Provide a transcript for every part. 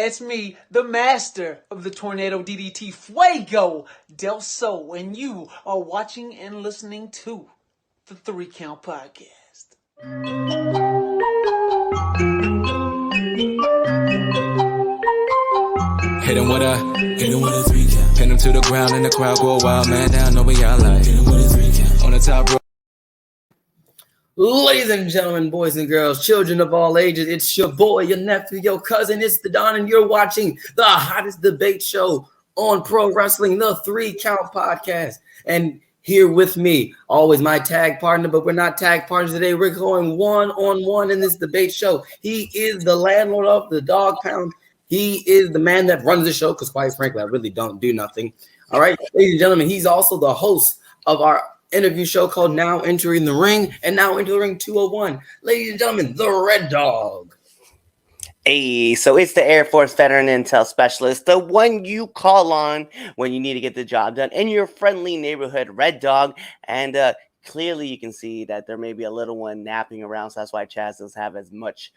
Yeah, it's me, the master of the Tornado DDT, Fuego Del Sol, and you are watching and listening to the 3 Count Podcast. Hit him with a 3 count. Pin him to the ground and the crowd go wild, man down, know we all like. Hit him with a 3 count. On the top row. Ladies and gentlemen, boys and girls, children of all ages, it's your boy, your nephew, your cousin, it's the Don, and you're watching the hottest debate show on pro wrestling, the 3 Count Podcast. And here with me, always my tag partner, but we're not tag partners today. We're going one-on-one in this debate show. He is the landlord of the Dog Pound. He is the man that runs the show, because quite frankly, I really don't do nothing. All right, ladies and gentlemen, he's also the host of our interview show called Now Entering the Ring and Now Entering the Ring 201. Ladies and gentlemen, the Red Dog. Hey, so it's the Air Force Veteran Intel Specialist, the one you call on when you need to get the job done in your friendly neighborhood Red Dog. And clearly you can see that there may be a little one napping around, so that's why Chaz doesn't have as much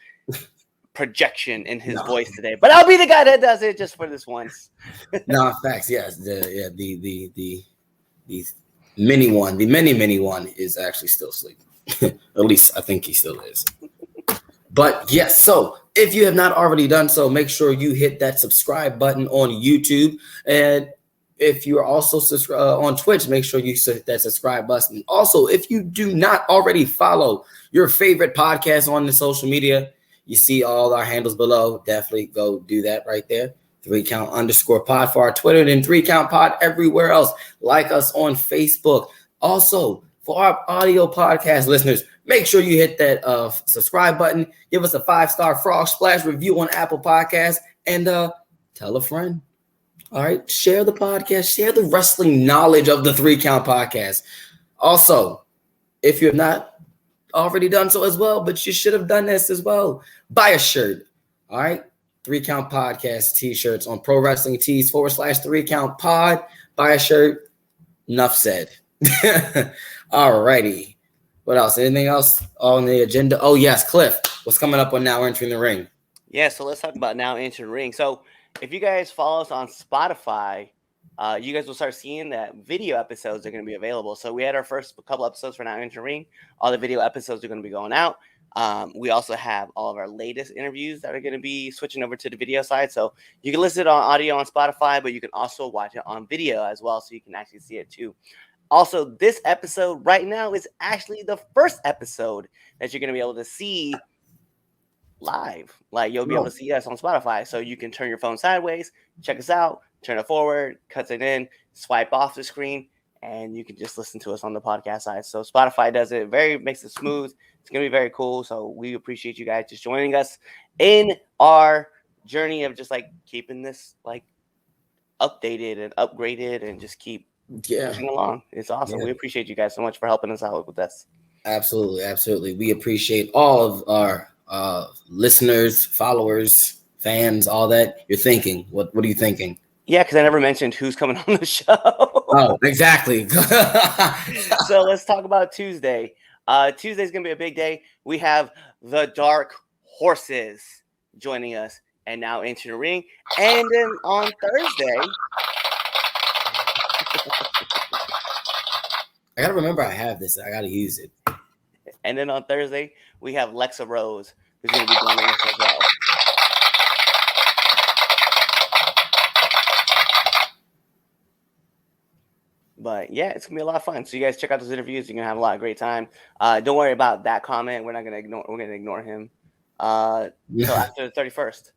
projection in his voice today. But I'll be the guy that does it just for this once. No, facts, yes. The mini one is actually still asleep. At least I think he still is. But yes, so if you have not already done so, make sure you hit that subscribe button on YouTube. And if you are also on Twitch, make sure you hit that subscribe button. Also, if you do not already follow your favorite podcast on the social media, you see all our handles below. Definitely go do that right there. 3count_pod for our Twitter, and then 3 Count Pod everywhere else. Like us on Facebook. Also, for our audio podcast listeners, make sure you hit that subscribe button. Give us a 5-star frog splash review on Apple Podcasts, and tell a friend. All right, share the podcast, share the wrestling knowledge of the 3 Count Podcast. Also, if you're not already done so as well, but you should have done this as well, buy a shirt. All right. 3 Count Podcast t-shirts on Pro Wrestling Tees /3 Count Pod. Buy a shirt. Enough said. All righty. What else? Anything else on the agenda? Oh, yes, Cliff. What's coming up on Now Entering the Ring? Yeah, so let's talk about Now Entering the Ring. So if you guys follow us on Spotify, you guys will start seeing that video episodes are going to be available. So we had our first couple episodes for Now Entering the Ring. All the video episodes are going to be going out. We also have all of our latest interviews that are going to be switching over to the video side. So you can listen to it on audio on Spotify, but you can also watch it on video as well, so you can actually see it too. Also, this episode right now is actually the first episode that you're going to be able to see live. Like, you'll be able to see us on Spotify. So you can turn your phone sideways, check us out, turn it forward, cuts it in, swipe off the screen, and you can just listen to us on the podcast side. So Spotify does it makes it smooth. It's going to be very cool. So we appreciate you guys just joining us in our journey of just like keeping this like updated and upgraded and just keep pushing along. It's awesome. We appreciate you guys so much for helping us out with this. Absolutely. We appreciate all of our listeners, followers, fans, all that. You're thinking. What are you thinking? Yeah, because I never mentioned who's coming on the show. Oh, exactly. So let's talk about Tuesday. Tuesday's going to be a big day. We have the Dark Horses joining us and Now Entering the Ring. And then on Thursday, I got to remember I have this. I got to use it. And then on Thursday, we have Lexa Rose, who's going to be joining us as well. But yeah, it's gonna be a lot of fun. So you guys check out those interviews. You're gonna have a lot of great time. Don't worry about that comment. We're gonna ignore him until after the 31st.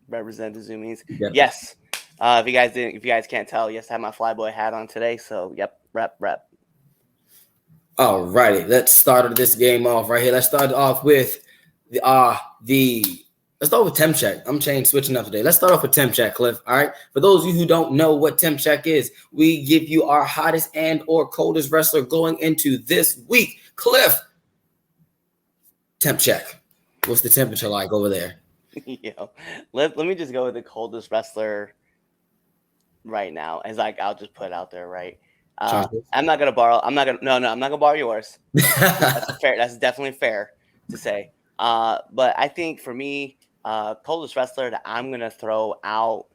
Represent the Zoomies. Yep. Yes. If you guys can't tell, yes, I have my Flyboy hat on today. So yep, rep. All righty, let's start this game off right here. Let's start off with Let's start with temp check. I'm switching up today. Let's start off with temp check, Cliff. All right. For those of you who don't know what temp check is, we give you our hottest and or coldest wrestler going into this week. Cliff, temp check. What's the temperature like over there? Let me just go with the coldest wrestler right now. As like, I'll just put it out there, right? I'm not gonna borrow. I'm not gonna borrow yours. That's definitely fair to say. But I think for me, coldest wrestler that I'm gonna throw out.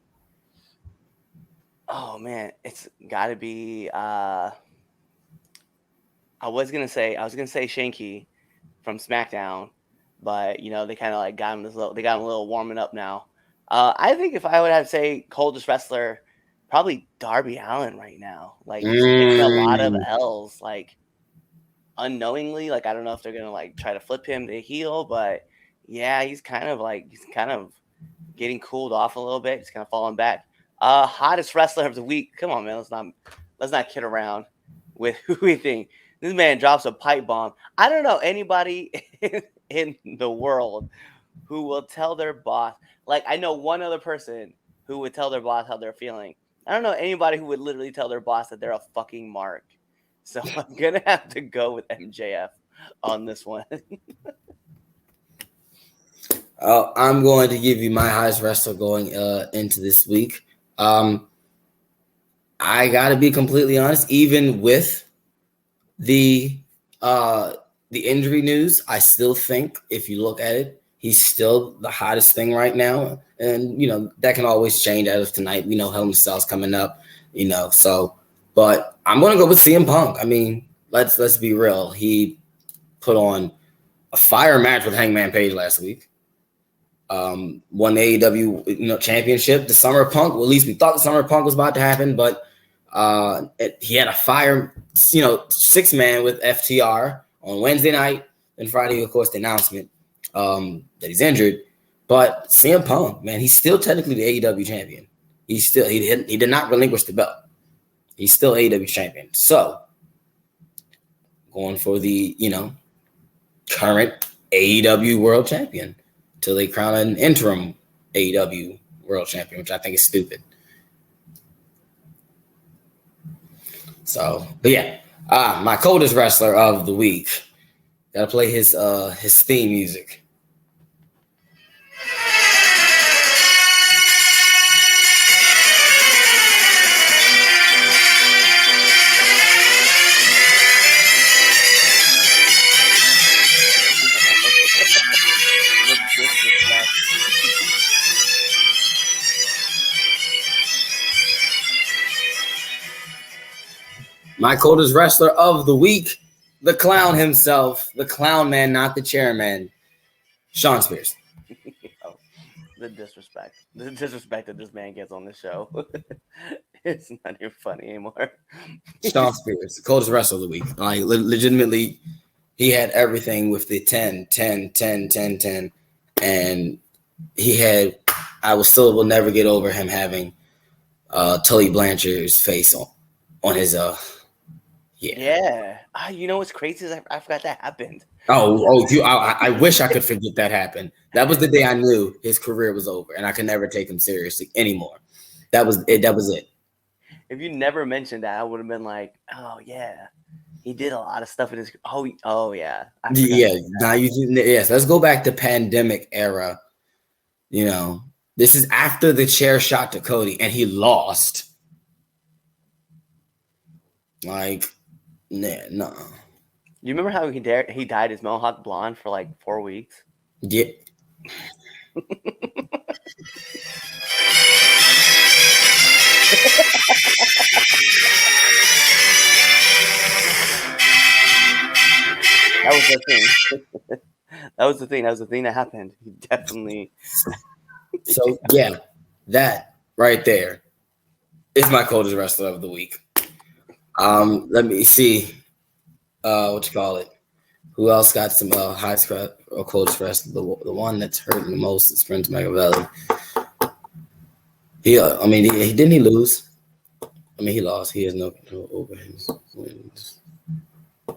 Oh man, it's got to be. I was gonna say Shanky from SmackDown, but they kind of like got him they got him a little warming up now. I think if I would have to say coldest wrestler, probably Darby Allin right now. Like he's taking a lot of L's, like unknowingly. Like I don't know if they're gonna like try to flip him to heel, but yeah, he's kind of getting cooled off a little bit. He's kind of falling back. Hottest wrestler of the week. Come on, man. Let's not kid around with who we think. This man drops a pipe bomb. I don't know anybody in the world who will tell their boss. Like I know one other person who would tell their boss how they're feeling. I don't know anybody who would literally tell their boss that they're a fucking mark. So I'm gonna have to go with MJF on this one. I'm going to give you my highest wrestler going into this week. I gotta be completely honest. Even with the injury news, I still think if you look at it, he's still the hottest thing right now. And that can always change as of tonight. We know Hell in a Cell's coming up. So. But I'm gonna go with CM Punk. I mean, let's be real. He put on a fire match with Hangman Page last week. Won the AEW championship. The Summer of Punk. Well, at least we thought the Summer of Punk was about to happen, but he had a fire 6-man with FTR on Wednesday night. And Friday, of course, the announcement that he's injured. But CM Punk, man, he's still technically the AEW champion. He did not relinquish the belt. He's still AEW champion. So, going for the, current AEW world champion till they crown an interim AEW world champion, which I think is stupid. So, but yeah, my coldest wrestler of the week. Gotta play his theme music. My coldest wrestler of the week, the clown himself, the clown man, not the chairman, Shawn Spears. The disrespect that this man gets on the show. It's not even funny anymore. Shawn Spears, the coldest wrestler of the week. Like, legitimately, he had everything with the 10, 10, 10, 10, 10. And he had, I will never get over him having Tully Blanchard's face on his Yeah. What's crazy is I forgot that happened. I wish I could forget that happened. That was the day I knew his career was over and I could never take him seriously anymore. That was it. If you never mentioned that, I would have been like, oh yeah, he did a lot of stuff in his. Oh yeah. Yeah. Now yes. Let's go back to pandemic era. This is after the chair shot to Cody and he lost. Like, no. You remember how he dyed his mohawk blonde for like 4 weeks? Yeah. That was the thing. That was the thing that happened. He definitely. So yeah, that right there is my coldest wrestler of the week. Let me see. What you call it? Who else got some high scrap or coldest wrestler? The one that's hurting the most is Prince Machiavelli. He didn't he lose? He lost. He has no control over his wins.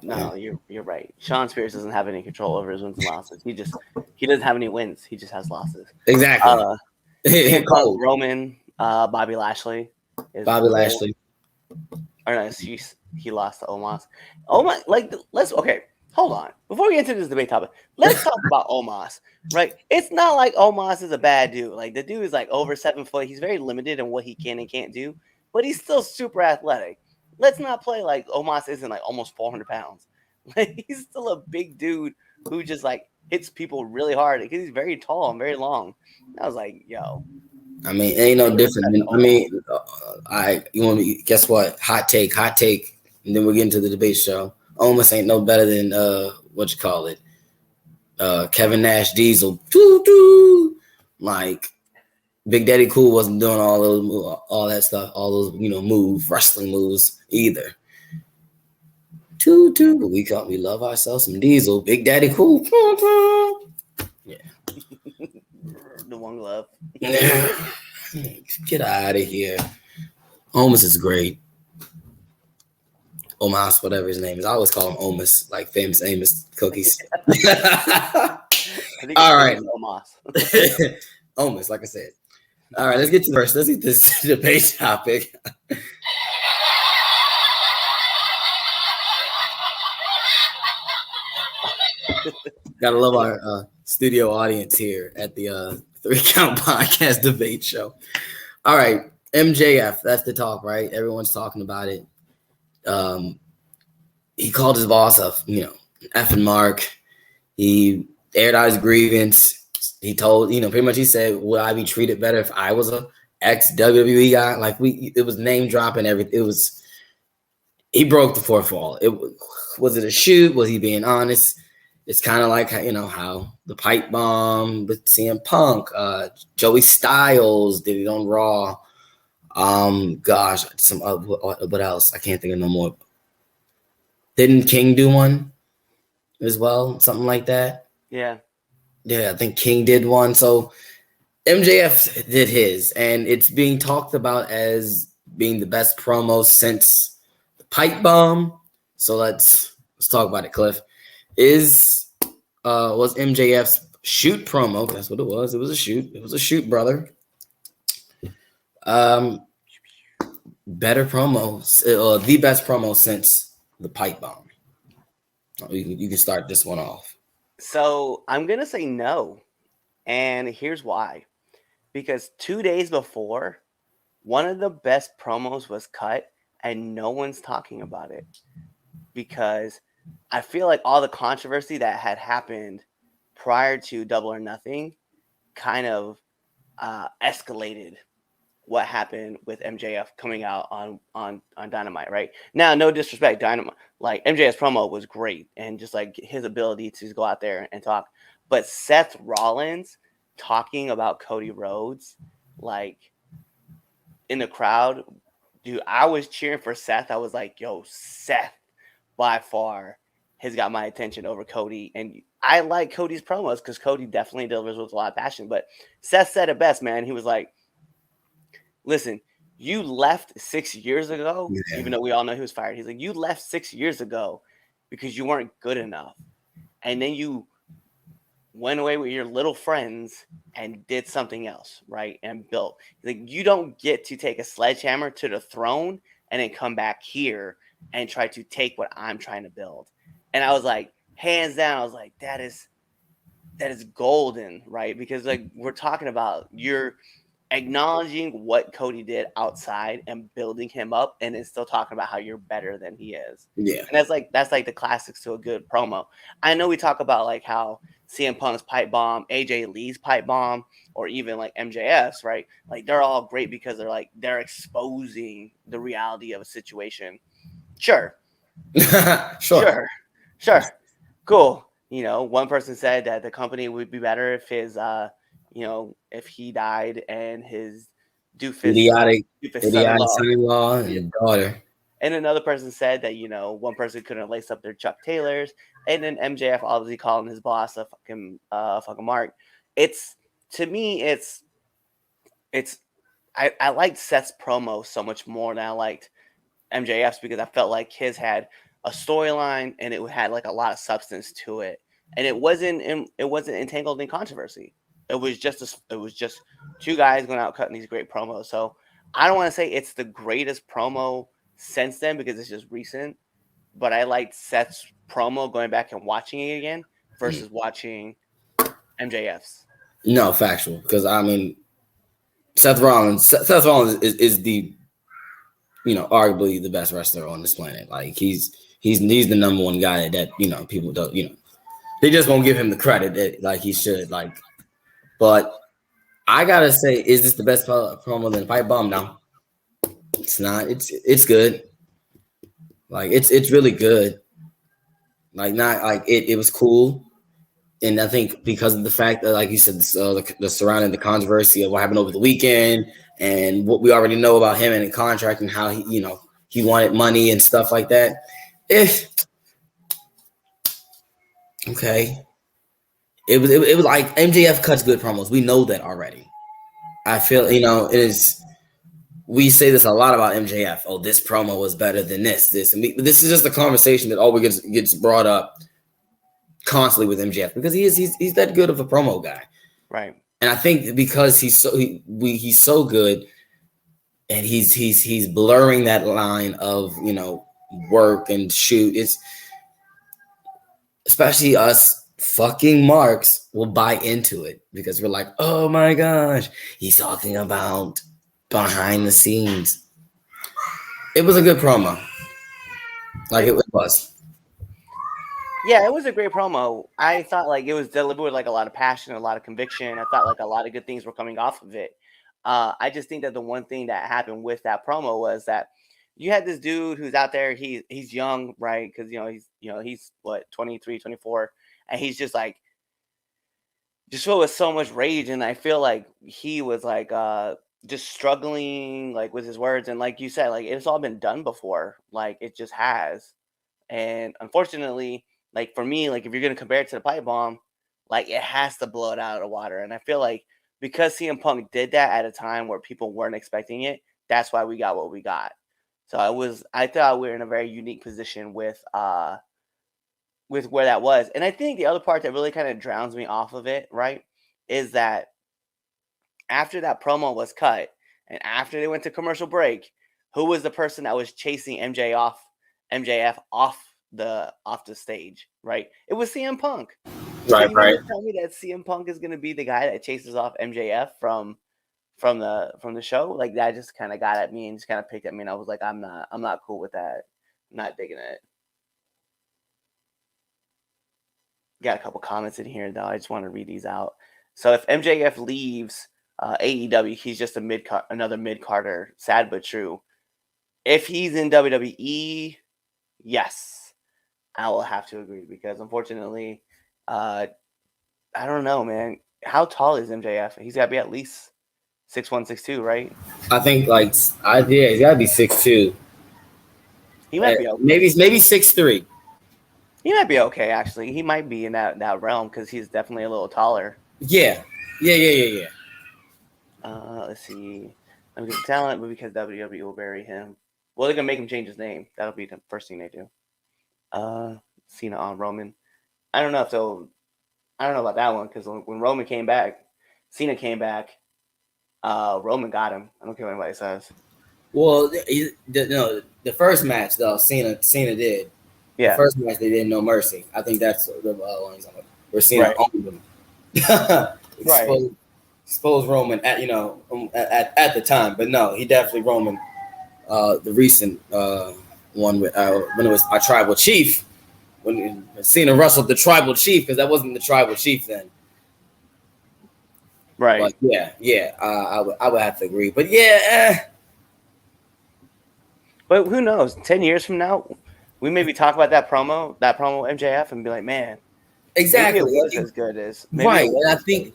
No, you're right. Shawn Spears doesn't have any control over his wins and losses. He doesn't have any wins. He just has losses. Exactly. Roman, Bobby Lashley. Lashley. Or no, he lost to Omos. Hold on. Before we get into this debate topic, let's talk about Omos, right? It's not like Omos is a bad dude. Like, the dude is like over 7 foot. He's very limited in what he can and can't do, but he's still super athletic. let's not play like Omos isn't like almost 400 pounds. Like he's still a big dude who just like hits people really hard because he's very tall and very long. And I was like, yo. I mean, it ain't no different. You want me? Guess what? Hot take, and then we'll get into the debate show. Almost ain't no better than what you call it, Kevin Nash Diesel. Doo-doo. Like Big Daddy Cool wasn't doing all that stuff, all those wrestling moves either. But we love ourselves some Diesel. Big Daddy Cool. Yeah. The one glove. Yeah. Get out of here. Omus is great. Omas, whatever his name is. I always call him Omus, like Famous Amos cookies. All right. Omas. Omus, like I said. All right, let's get to the first. Let's get this debate topic. Gotta love our studio audience here at the 3 Count Podcast debate show. All right, MJF, that's the talk, right? Everyone's talking about it. He called his boss a effing mark. He aired out his grievance. He told, pretty much he said, would I be treated better if I was a ex-WWE guy? Like it was name dropping everything. He broke the fourth wall. Was it a shoot? Was he being honest? It's kind of like, how the pipe bomb with CM Punk, Joey Styles did it on Raw. Gosh, what else? I can't think of no more. Didn't King do one as well? Something like that? Yeah. Yeah, I think King did one. So MJF did his, and it's being talked about as being the best promo since the pipe bomb. So let's talk about it, Cliff. Was MJF's shoot promo? That's what it was. It was a shoot. It was a shoot, brother. Better promos, or the best promo since the pipe bomb. You can start this one off. So I'm gonna say no, and here's why. Because 2 days before, one of the best promos was cut, and no one's talking about it. Because I feel like all the controversy that had happened prior to Double or Nothing kind of escalated what happened with MJF coming out on Dynamite, right? Now, no disrespect, Dynamite, like MJF's promo was great, and just like his ability to go out there and talk. But Seth Rollins talking about Cody Rhodes, like in the crowd, dude, I was cheering for Seth. I was like, yo, Seth by far has got my attention over Cody. And I like Cody's promos because Cody definitely delivers with a lot of passion. But Seth said it best, man. He was like, listen, you left 6 years ago, even though we all know he was fired. He's like, you left 6 years ago because you weren't good enough. And then you went away with your little friends and did something else, right? And built. Like, you don't get to take a sledgehammer to the throne and then come back here and try to take what I'm trying to build. And I was like, hands down, I was like, that is golden, right? Because like we're talking about, you're acknowledging what Cody did outside and building him up, and then still talking about how you're better than he is. Yeah. And that's like the classics to a good promo. I know we talk about like how CM Punk's pipe bomb, AJ Lee's pipe bomb, or even like MJF's, right? Like they're all great because they're exposing the reality of a situation. Sure. Sure. Cool. One person said that the company would be better if his if he died and his idiotic son-in-law and daughter. And another person said that, one person couldn't lace up their Chuck Taylors. And then MJF obviously calling his boss a fucking mark. To me, I liked Seth's promo so much more than I liked MJF's, because I felt like his had a storyline and it had like a lot of substance to it. And it wasn't entangled in controversy. It was just two guys going out cutting these great promos. So I don't want to say it's the greatest promo since then because it's just recent, but I liked Seth's promo going back and watching it again versus watching MJF's. No, factual. Because I mean, Seth Rollins is the arguably the best wrestler on this planet. Like he's the number one guy that people don't they just won't give him the credit that like he should. Like, but I gotta say, is this the best promo than Pipe Bomb? No, it's not. It's good. Like it's really good. Like not like it was cool. And I think because of the fact that, like you said, the surrounding the controversy of what happened over the weekend and what we already know about him and the contract and how he wanted money and stuff like that. Okay, it was like MJF cuts good promos. We know that already. I feel it is. We say this a lot about MJF. Oh, this promo was better than this. This is just a conversation that always gets brought up constantly with MJF because he's that good of a promo guy, right? And I think because he's so good, and he's blurring that line of work and shoot. It's especially us fucking marks will buy into it because we're like, oh my gosh, he's talking about behind the scenes. It was a good promo, like it was. Yeah, it was a great promo. I thought like it was delivered with like a lot of passion, a lot of conviction. I thought like a lot of good things were coming off of it. I just think that the one thing that happened with that promo was that you had this dude who's out there. He's young, right? Because he's what 23, 24, and he's just like just filled with so much rage. And I feel like he was like just struggling like with his words. And like you said, like it's all been done before. Like it just has. And unfortunately, like for me, like if you're gonna compare it to the Pipe Bomb, like it has to blow it out of the water. And I feel like because CM Punk did that at a time where people weren't expecting it, that's why we got what we got. So I thought we were in a very unique position with where that was. And I think the other part that really kind of drowns me off of it, right, is that after that promo was cut and after they went to commercial break, who was the person that was chasing MJF off the stage, right? It was CM Punk. Right. Tell me that CM Punk is going to be the guy that chases off MJF from the show. Like that just kind of got at me and just kind of picked at me, and I was like, I'm not cool with that. I'm not digging it. Got a couple comments in here though. I just want to read these out. So if MJF leaves AEW, he's just another mid-carder. Sad but true. If he's in WWE, yes, I will have to agree because unfortunately, I don't know, man. How tall is MJF? He's got to be at least 6'1", 6'2", right? I think he's got to be 6'2". He might be okay. Maybe 6'3". He might be okay, actually. He might be in that realm because he's definitely a little taller. Yeah. Let's see. I'm getting talent, but because WWE will bury him. Well, they're gonna make him change his name. That'll be the first thing they do. Cena on Roman. I don't know about that one because when Roman came back, Cena came back. Roman got him. I don't care what anybody says. Well, the first match though, Cena did. Yeah. The first match they did No Mercy. I think that's the one where Cena owned him. Right. Exposed Roman at the time, but no, he definitely Roman. The recent one with when it was our tribal chief, when Cena wrestled the tribal chief because that wasn't the tribal chief then. Right. But I would have to agree. But yeah. But who knows? 10 years from now, we maybe talk about that promo MJF and be like, man, exactly, maybe it was as good as right. And I think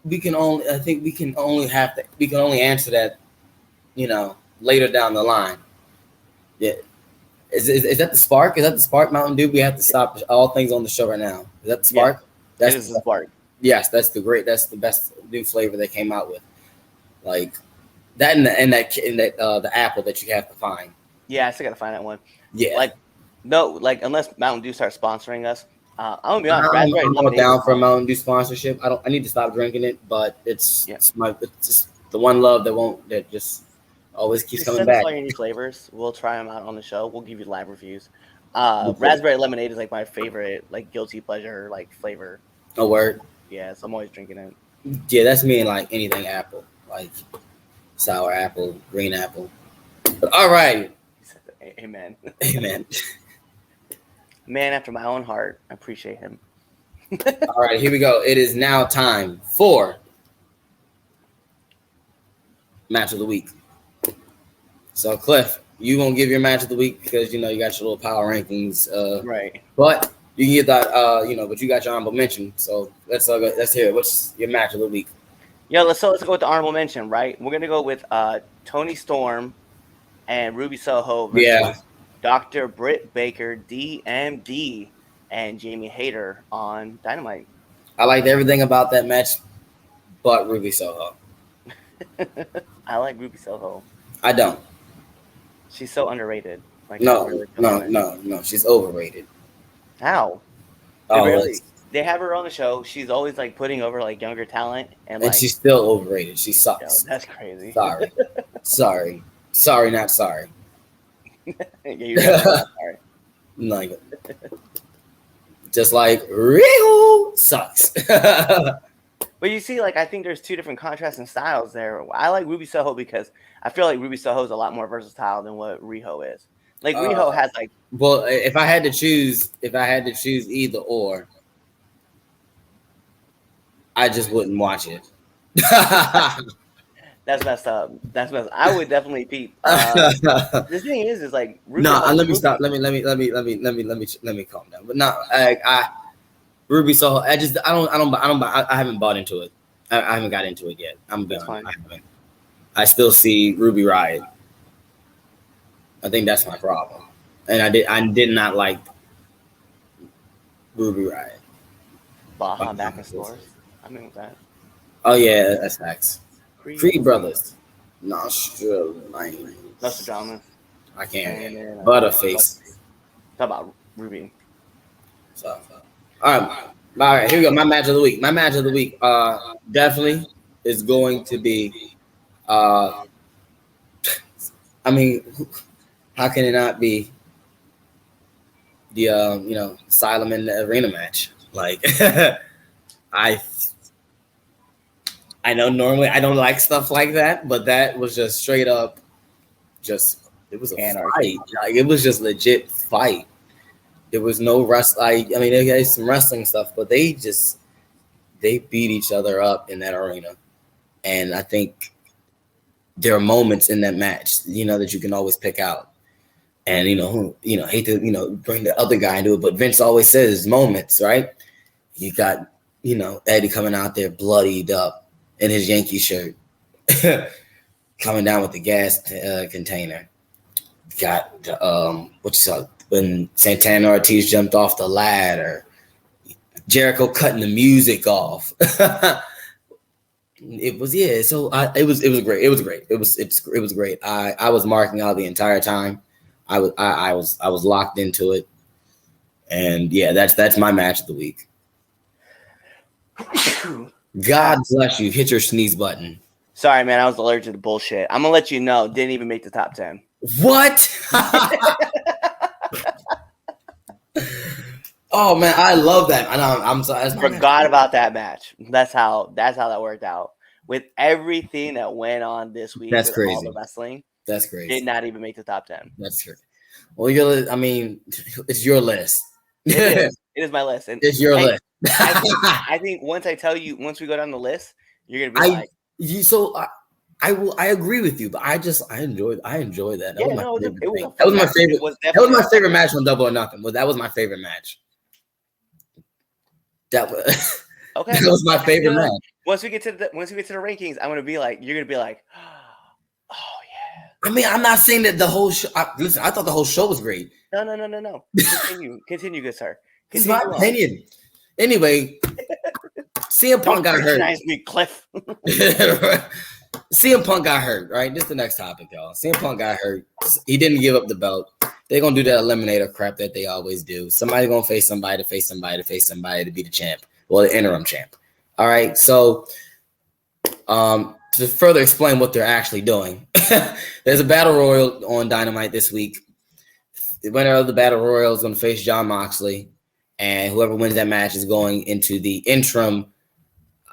we can only answer that, later down the line. Yeah. Is that the spark? Is that the spark, Mountain Dew? We have to stop all things on the show right now. Is that the spark? Yeah, that is the spark. Yes, that's the best new flavor they came out with. Like that and the apple that you have to find. Yeah, I still gotta find that one. Yeah. Unless Mountain Dew starts sponsoring us. I'm gonna be honest. I'm down for a Mountain Dew sponsorship. I need to stop drinking it, but it's just the one love that just always keeps coming back. Send us all your new flavors. We'll try them out on the show. We'll give you live reviews. Raspberry lemonade is like my favorite, like guilty pleasure, like flavor. Oh, word. Yeah, so I'm always drinking it. Yeah, that's me. Like anything apple, like sour apple, green apple. All right. Amen. Amen. Man after my own heart. I appreciate him. All right, here we go. It is now time for match of the week. So, Cliff, you gonna give your match of the week because you got your little power rankings, right? But you can get that, but you got your honorable mention. So let's hear it. What's your match of the week? Yeah, let's go with the honorable mention. Right, we're gonna go with Toni Storm and Ruby Soho versus Dr. Britt Baker, DMD, and Jamie Hayter on Dynamite. I liked everything about that match, but Ruby Soho. I like Ruby Soho. I don't. She's so underrated. Like, no, she's overrated. How? They have her on the show. She's always like putting over like younger talent, and she's still overrated. She sucks. That's crazy. Sorry, not sorry. Yeah, you're not sorry. Like, just like Riho sucks. But you see, like, I think there's two different contrasting styles there. I like Ruby Soho because I feel like Ruby Soho is a lot more versatile than what Riho is. Like, Riho has like. Well, if I had to choose either or, I just wouldn't watch it. That's messed up. I would definitely peep. The thing is like Ruby. Let me stop. Let me calm down. But no, Ruby Soho. I haven't bought into it. I haven't got into it yet. I still see Ruby Riott. I think that's my problem, and I did not like Ruby Riott. Baja back in stores. I mean, with that. Oh yeah, that's facts. Creed Brothers. Nostradamus. I can't. Butterface. Talk about Ruby. So, all right. Here we go. My match of the week. My match of the week, definitely is going to be. I mean, how can it not be the Asylum in the Arena match? Like, I know normally I don't like stuff like that, but that was just straight up, it was a fight. Like, it was just legit fight. There was no they had some wrestling stuff, but they beat each other up in that arena. And I think there are moments in that match, that you can always pick out. And hate to bring the other guy into it, but Vince always says moments, right? You got Eddie coming out there bloodied up in his Yankee shirt, coming down with the gas container. Got when Santana Ortiz jumped off the ladder, Jericho cutting the music off. It was it was great. It was great. It was great. I was marking out the entire time. I was locked into it, and yeah, that's my match of the week. God bless you. Hit your sneeze button. Sorry, man. I was allergic to bullshit. I'm gonna let you know. Didn't even make the top 10. What? Oh man, I love that. I'm sorry. Forgot about that match. That's how that worked out. With everything that went on this week, that's crazy. All the wrestling. That's crazy. Did not even make the top 10. That's true. Well, it's your list. It is my list. And it's your list. I think once we go down the list, you're gonna be I agree with you, but I enjoy that. That was my favorite match on Double or Nothing. Well, that was my favorite match. That was okay. That was my favorite match. Once we get to the rankings, you're gonna be like, oh yeah. I mean, I'm not saying that the whole show. Listen, I thought the whole show was great. No. Continue, good sir. This is my opinion. Anyway, CM Punk got hurt. Nice week, Cliff. CM Punk got hurt, right? This is the next topic, y'all. CM Punk got hurt. He didn't give up the belt. They're going to do that eliminator crap that they always do. Somebody's going to face somebody to be the champ. Well, the interim champ. All right, so to further explain what they're actually doing, there's a battle royal on Dynamite this week. The winner of the battle royal is going to face Jon Moxley, and whoever wins that match is going into the interim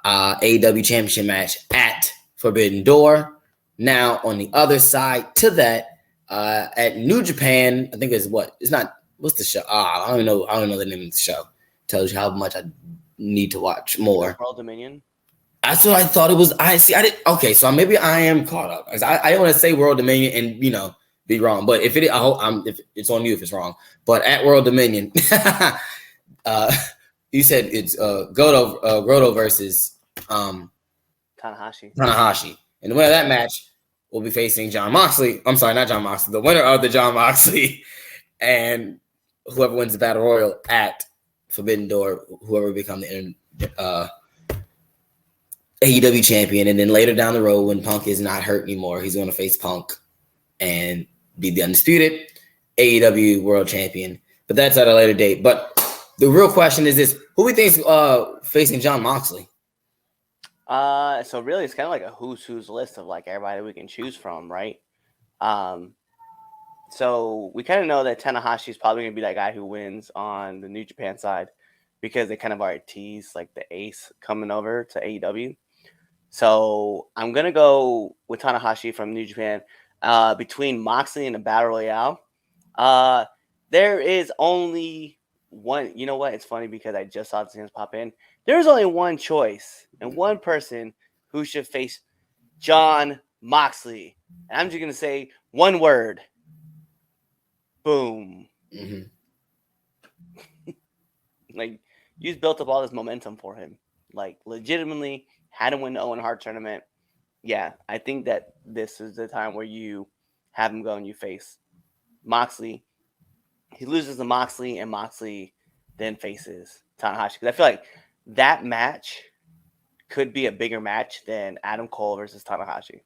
AEW championship match at Forbidden Door. Now, on the other side to that, At New Japan, I think it's what? It's not. What's the show? I don't know. I don't know the name of the show. Tells you how much I need to watch more. World Dominion. That's what I thought it was. I did. Okay, so maybe I am caught up. I don't want to say World Dominion and be wrong. But if it, I hope if it's on you if it's wrong. But at World Dominion, you said it's Goto versus Tanahashi. And the winner of that match will be facing John Moxley. I'm sorry, not John Moxley. The winner of the John Moxley and whoever wins the Battle Royal at Forbidden Door, whoever become the AEW champion. And then later down the road, when Punk is not hurt anymore, he's going to face Punk and be the undisputed AEW world champion. But that's at a later date. But the real question is this: who we think is facing John Moxley? So really, it's kind of like a who's list of like everybody we can choose from, right? So we kind of know that Tanahashi is probably going to be that guy who wins on the New Japan side because they kind of already teased like the ace coming over to AEW. So I'm going to go with Tanahashi from New Japan. Between Moxley and the Battle Royale, there is only one. You know what? It's funny because I just saw the names pop in. There's only one choice and one person who should face John Moxley. And I'm just going to say one word. Boom. Mm-hmm. Like, you just built up all this momentum for him. Like, legitimately had him win the Owen Hart tournament. Yeah, I think that this is the time where you have him go and you face Moxley. He loses to Moxley, and Moxley then faces Tanahashi. Because I feel like that match could be a bigger match than Adam Cole versus Tanahashi.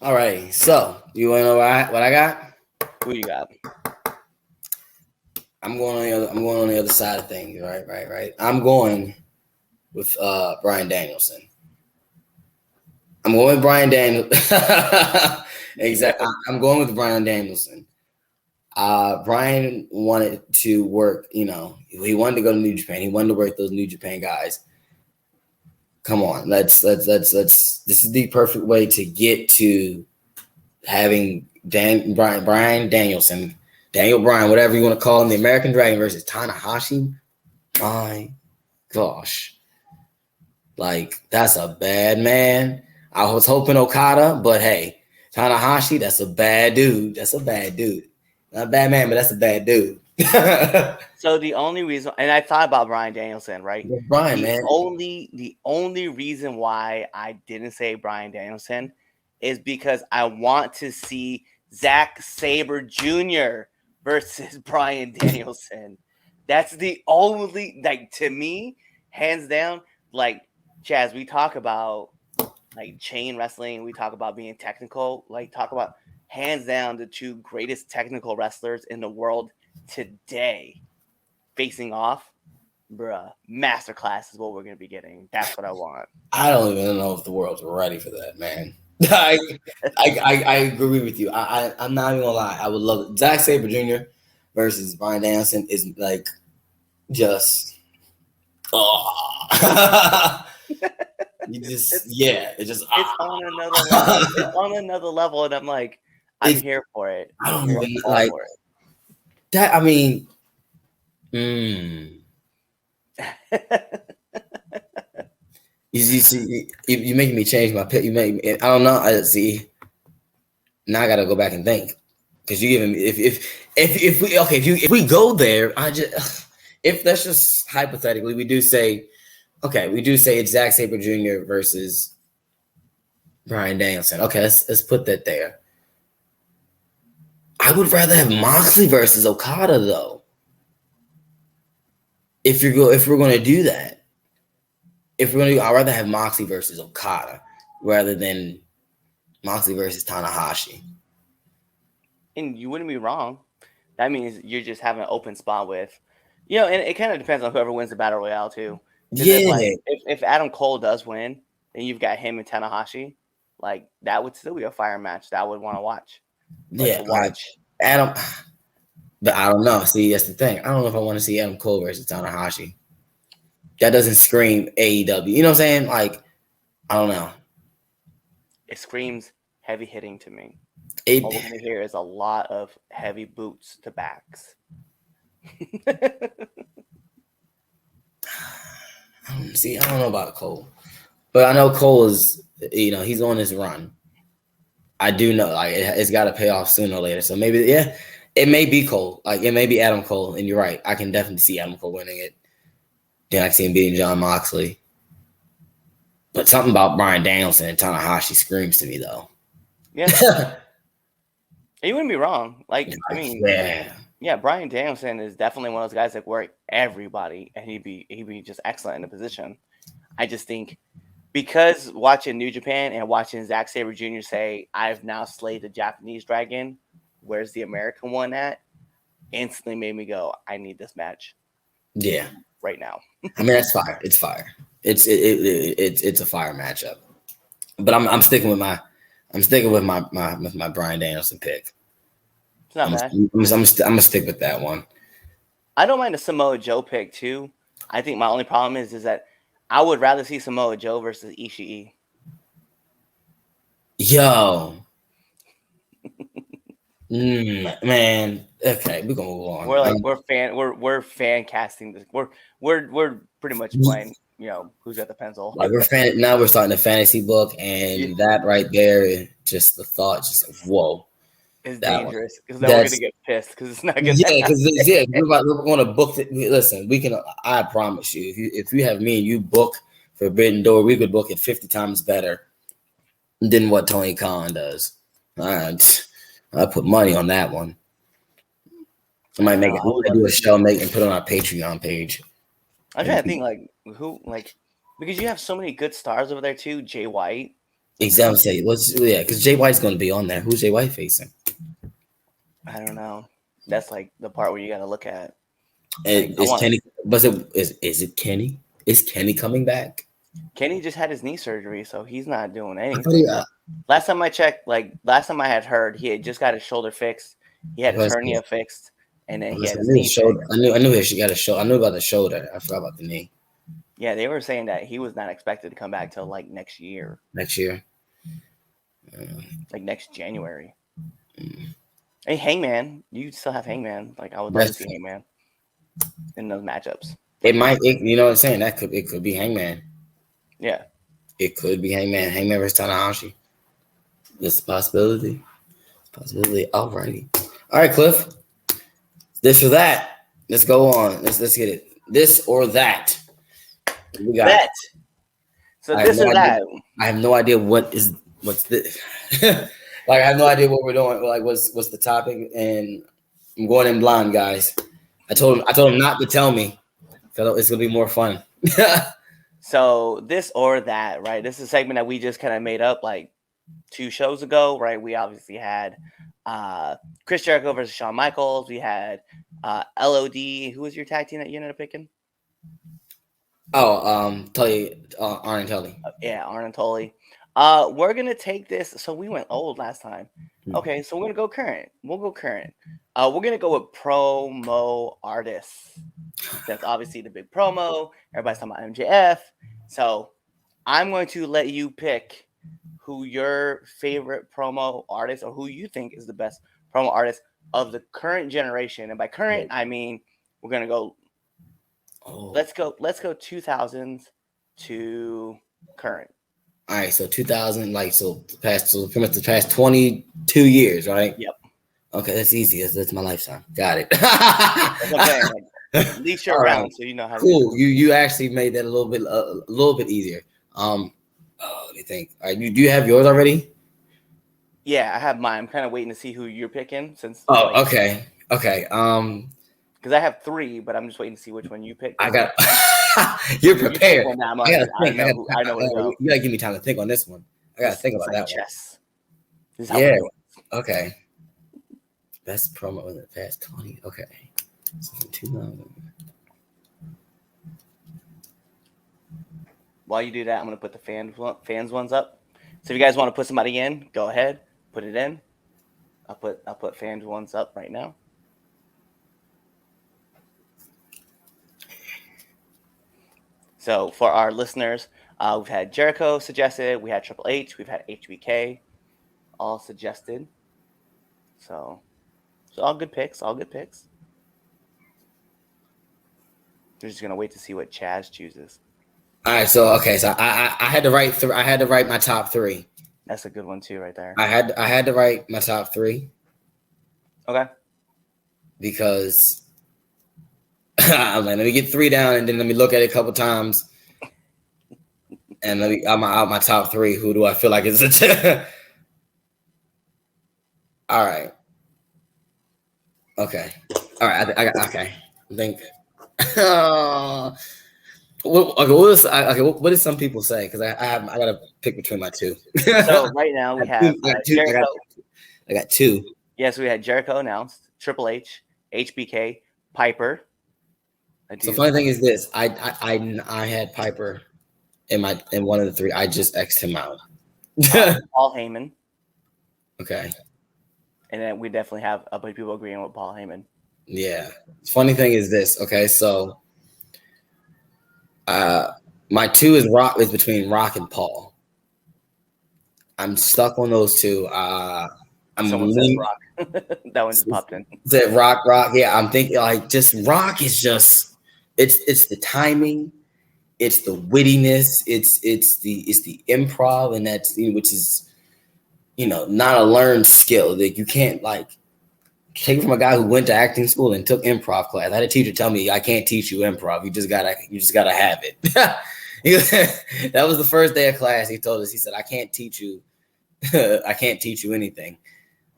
All right, so you want to know what I got? Who you got? I'm going on the other side of things. Right. I'm going with Bryan Danielson. I'm going with Bryan Danielson. Exactly. I'm going with Bryan Danielson. Bryan wanted to work. He wanted to go to New Japan. He wanted to work those New Japan guys. Come on, let's. This is the perfect way to get to having Bryan Danielson, Daniel Bryan, whatever you want to call him, the American Dragon versus Tanahashi. My gosh, like that's a bad man. I was hoping Okada, but hey, Tanahashi, that's a bad dude. Not a bad man, but that's a bad dude. So the only reason, and I thought about Bryan Danielson, right? Bryan, man. The only reason why I didn't say Bryan Danielson is because I want to see Zack Saber Jr. versus Bryan Danielson. That's the only, like, to me, hands down, like, Chaz, we talk about like chain wrestling, we talk about being technical, like talk about hands down the two greatest technical wrestlers in the world today facing off. Bruh, masterclass is what we're going to be getting. That's what I want. I don't even know if the world's ready for that, man. I agree with you. I'm not even gonna lie. I would love it. Zack Saber Jr. versus Bryan Danielson is like just it's on another level. It's on another level, and I'm like, I'm here for it. I don't even like that. I mean, you're making me change my pick. You make me. I don't know. I see. Now I gotta go back and think because you giving me if we go there, if that's just hypothetically we do say it's Zack Saber Jr. versus Bryan Danielson. Okay, let's put that there. I would rather have Moxley versus Okada though. If we're going to do that, I'd rather have Moxley versus Okada rather than Moxley versus Tanahashi. And you wouldn't be wrong. That means you're just having an open spot with, and it kind of depends on whoever wins the Battle Royale too. Yeah. If Adam Cole does win, then you've got him and Tanahashi. Like that would still be a fire match that I would want to watch. Adam. But I don't know. See, that's the thing. I don't know if I want to see Adam Cole versus Tanahashi. That doesn't scream AEW. You know what I'm saying? Like, I don't know. it screams heavy hitting to me. It, All we're gonna hear is a lot of heavy boots to backs. see, I don't know about Cole, but I know Cole is, he's on his run. I do know, like, it's got to pay off sooner or later. So maybe, yeah, it may be Cole. Like, it may be Adam Cole, and you're right. I can definitely see Adam Cole winning it. Then I can see him beating John Moxley. But something about Bryan Danielson and Tanahashi screams to me, though. Yeah. You wouldn't be wrong. Like, I mean, yeah, Bryan Danielson is definitely one of those guys that work everybody, and he'd be just excellent in the position. I just think because watching New Japan and watching Zack Sabre Jr. say, "I've now slayed the Japanese dragon. Where's the American one at?" instantly made me go, "I need this match." Yeah, right now. I mean, that's fire. It's fire. It's a fire matchup. But I'm sticking with my Bryan Danielson pick. It's not bad. I'm gonna stick with that one. I don't mind a Samoa Joe pick too. I think my only problem is that I would rather see Samoa Joe versus Ishii. Yo. Man. Okay, we're gonna move on. We're fan casting this. We're pretty much playing, who's got the pencil. Like now we're starting a fantasy book, and that right there, just the thought, just like, whoa. It's dangerous because then we're gonna get pissed because it's not gonna. Yeah, because we're gonna book it. Listen, we can. I promise you, if you have me and you book Forbidden Door, we could book it 50 times better than what Tony Khan does. I put money on that one. I might do a show, and put it on our Patreon page. I'm trying to think because you have so many good stars over there too. Jay White. Exactly. Because Jay White's going to be on there. Who's Jay White facing? I don't know. That's like the part where you got to look at. Kenny? Is it Kenny? Is Kenny coming back? Kenny just had his knee surgery, so he's not doing anything. Last time I checked, last time I had heard, he had just got his shoulder fixed. He had his hernia fixed, and then he had his knee shoulder. I knew he got a shoulder. I knew about the shoulder. I forgot about the knee. Yeah, they were saying that he was not expected to come back till next year. Next year. Next January. Hey, Hangman, you still have Hangman. I would love to see Hangman in those matchups. It might, you know what I'm saying? It could be Hangman. Yeah. It could be Hangman. Hangman versus Tanahashi. It's a possibility. Alrighty. All right, Cliff. This or that. Let's go on. Let's get it. This or that. We got that. So this or that. I have no idea what's this. I have no idea what we're doing. What's the topic? And I'm going in blind, guys. I told him not to tell me. It's gonna be more fun. So this or that, right? This is a segment that we just kind of made up 2 shows ago, right? We obviously had Chris Jericho versus Shawn Michaels. We had LOD. Who was your tag team that you ended up picking? Tully, Arn and Tully. Yeah, Arn and Tully. We're gonna take this. So we went old last time. Okay, so we're gonna go current. We'll go current. We're gonna go with promo artists. That's obviously the big promo. Everybody's talking about MJF. So I'm going to let you pick who your favorite promo artist or who you think is the best promo artist of the current generation. And by current, I mean we're gonna go. Let's go 2000s to current. All right, so 2000, pretty much the past 22 years, right? Yep. Okay, that's easy. That's my lifetime. Got it. That's what I'm saying. At least you're around, so you know how to do it. You actually made that a little bit easier. Let me think. All right, do you have yours already? Yeah, I have mine. I'm kind of waiting to see who you're picking since. Okay. Because I have 3, but I'm just waiting to see which one you pick. I got. You're prepared. I know where to go. You gotta give me time to think on this one. I gotta think about that chess. Yeah. Okay. Best promo in the past 20. Okay. So 2000. While you do that, I'm gonna put the fans ones up. So if you guys want to put somebody in, go ahead, put it in. I'll put fans ones up right now. So for our listeners, We've had Jericho suggested. We had Triple H. We've had HBK all suggested. So all good picks. All good picks. We're just gonna wait to see what Chaz chooses. All right, so I had to write I had to write my top 3. That's a good one too, right there. I had to write my top 3. Okay. Because I'm like, let me get 3 down and then let me look at it a couple times. And let me out my top 3. Who do I feel like is it? All right. Okay. All right. I got okay. I think. What did some people say? Because I gotta pick between my 2. So right now we have Jericho. I got 2. Yes, we had Jericho announced, Triple H, HBK, Piper. The funny thing is this: I had Piper in one of the 3. I just X'd him out. Paul Heyman. Okay. And then we definitely have a bunch of people agreeing with Paul Heyman. Yeah. Funny thing is this. Okay, so my 2 is between Rock and Paul. I'm stuck on those 2. Someone said Rock. That one just popped in. Said Rock. Yeah, I'm thinking like just Rock is just it's the timing, it's the wittiness, it's the improv, and that's which is not a learned skill that you can't like take it from a guy who went to acting school and took improv class. I had a teacher tell me I can't teach you improv. You just gotta have it. That was the first day of class. He told us, he said, I can't teach you anything.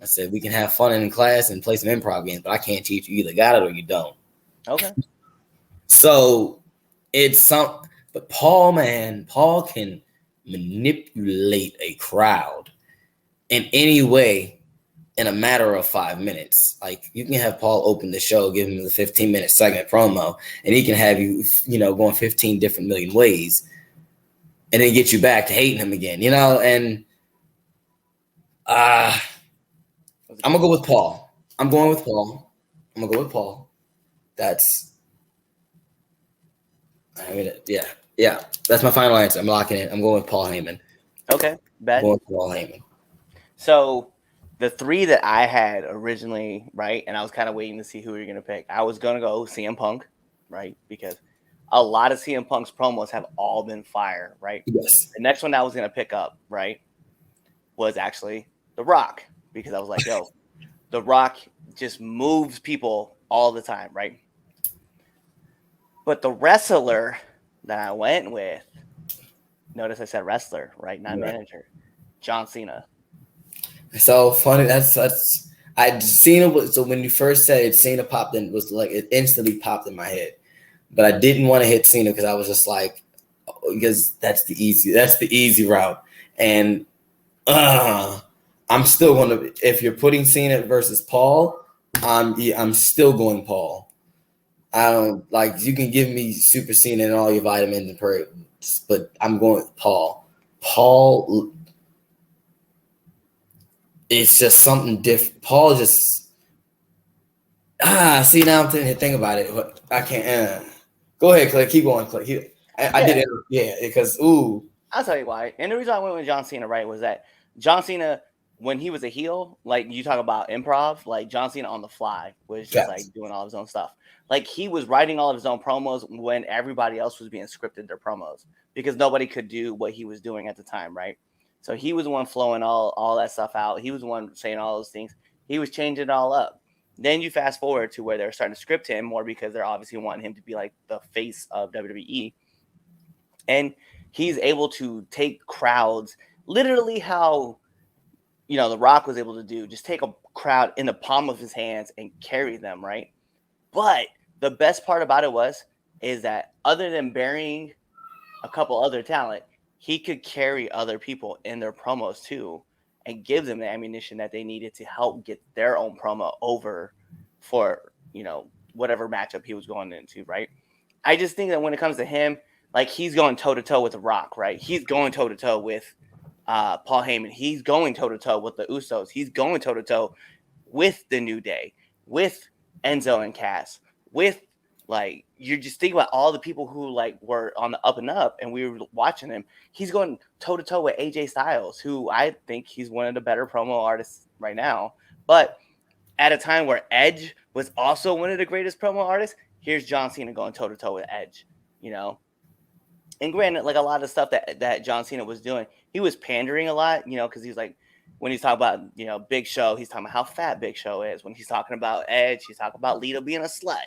I said, we can have fun in class and play some improv games, but I can't teach you. You either got it or you don't. Okay. So but Paul can manipulate a crowd in any way in a matter of 5 minutes. Like you can have Paul open the show, give him the 15-minute segment promo, and he can have you, going 15 different million ways and then get you back to hating him again, and I'm gonna go with Paul. I'm going with Paul. Yeah. That's my final answer. I'm locking it. I'm going with Paul Heyman. Okay, bet. I'm going with Paul Heyman. So the 3 that I had originally, right, and I was kind of waiting to see who you're going to pick. I was going to go CM Punk, right, because a lot of CM Punk's promos have all been fire, right? Yes. The next one I was going to pick up, right, was actually The Rock, because I was like, yo, The Rock just moves people all the time, right? But the wrestler that I went with, notice I said wrestler, right, not manager, John Cena. So funny. That's I'd seen it. So when you first said it, Cena popped in. Was like it instantly popped in my head, but I didn't want to hit Cena because I was just like, because that's the easy route. And I'm still going to. If you're putting Cena versus Paul, I'm still going Paul. I don't like you can give me Super Cena and all your vitamins and perks, but I'm going with Paul. Paul. It's just something different. Paul just see now I'm think about it. But I can't. Go ahead, Clay. Keep going, Clay. I did it. Because I'll tell you why. And the reason I went with John Cena, right, was that John Cena, when he was a heel, like you talk about improv, like John Cena on the fly was just like doing all of his own stuff. Like he was writing all of his own promos when everybody else was being scripted their promos because nobody could do what he was doing at the time, right? So he was the one flowing all that stuff out. He was the one saying all those things. He was changing it all up. Then you fast forward to where they're starting to script him more because they're obviously wanting him to be like the face of WWE. And he's able to take crowds literally how, The Rock was able to do. Just take a crowd in the palm of his hands and carry them, right? But the best part about it is that other than burying a couple other talent, he could carry other people in their promos too and give them the ammunition that they needed to help get their own promo over for, whatever matchup he was going into, right? I just think that when it comes to him, like he's going toe-to-toe with The Rock, right? He's going toe-to-toe with Paul Heyman. He's going toe-to-toe with the Usos. He's going toe-to-toe with The New Day, with Enzo and Cass, with you just think about all the people who like were on the up and up, and we were watching him. He's going toe to toe with AJ Styles, who I think he's one of the better promo artists right now. But at a time where Edge was also one of the greatest promo artists, here's John Cena going toe to toe with Edge, you know. And granted, like a lot of stuff that John Cena was doing, he was pandering a lot, you know, because he's like, when he's talking about, you know, Big Show, he's talking about how fat Big Show is. When he's talking about Edge, he's talking about Lita being a slut.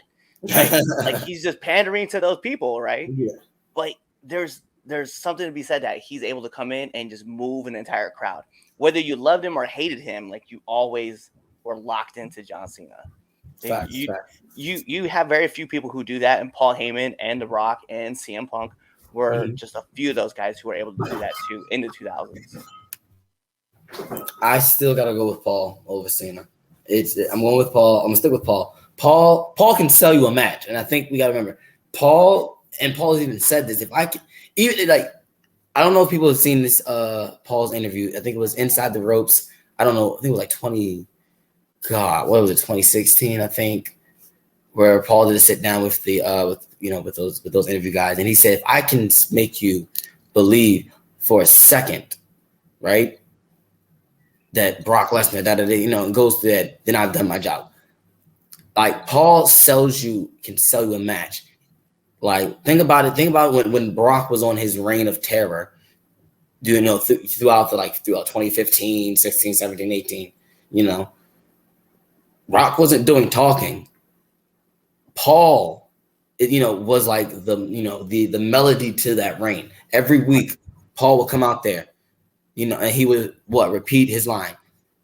Right? Like he's just pandering to those people, right? Yeah. But there's something to be said that he's able to come in and just move an entire crowd. Whether you loved him or hated him, like you always were locked into John Cena. Facts. You have very few people who do that, and Paul Heyman and The Rock and CM Punk were just a few of those guys who were able to do that too in the 2000s. I still gotta go with Paul over Cena. I'm going with Paul. I'm gonna stick with Paul. Paul can sell you a match, and I think we gotta remember Paul has even said this. If I can, even like, I don't know if people have seen this Paul's interview. I think it was Inside the Ropes. I don't know. I think it was like 2016, I think, where Paul did a sit down with the with those interview guys, and he said, if I can make you believe for a second, right, that Brock Lesnar, goes to that, then I've done my job. Like Paul can sell you a match. Like think about it when Brock was on his reign of terror, throughout 2015, 16, 17, 18, Brock wasn't doing talking. Paul, was like the melody to that reign. Every week, Paul would come out there, and he would repeat his line,